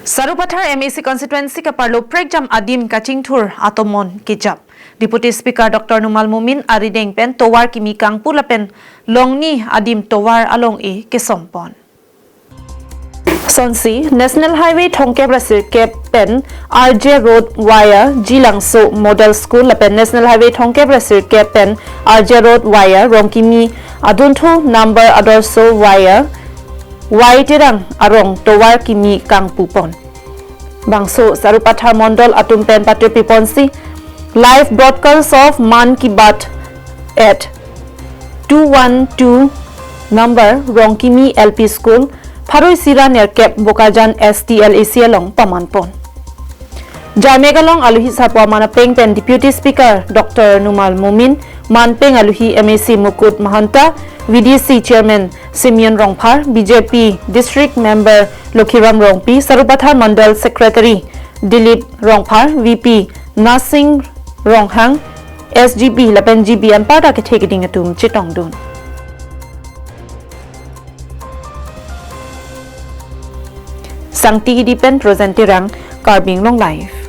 Sarupathar MAC constituency ka parlo prekjam adim kachingthur atomon kijap. Deputy Speaker Dr. Numol Momin arideng pen towar kimi kang pulapen longni adim towar along e kesom pon. Sonsi National Highway Thongkep Rasir Kep Pen RJ Road Wire Jilangso Model School Lapen National Highway Thongkep Rasir Kep Pen RJ Road Wire Rongkimi Adunthu number Adorso Wire Waitirang arong towar kimi kang pupon. Bangso Sarupathar Mondol atumpen patu piponsi live broadcast of Man Ki Baat at 212 number Rongkimi LP School Pharoi Sira Nerkep Bokajan STLAC along Pamanpon. Jamegalong aluhi sapwa manapeng pen Deputy Speaker Dr. Numol Momin manpeng aluhi MAC Mukut Mahanta VDC Chairman Simeon Rongphar, BJP District Member Lokhiram Rongpi, Sarupathar Mandal Secretary Dilip Rongphar, VP Nasing Ronghang, SGB Lapen GB and Parta Ketekiting Atum Chitongdun. Sangti Dipen Rosentirang Karbing Long Life.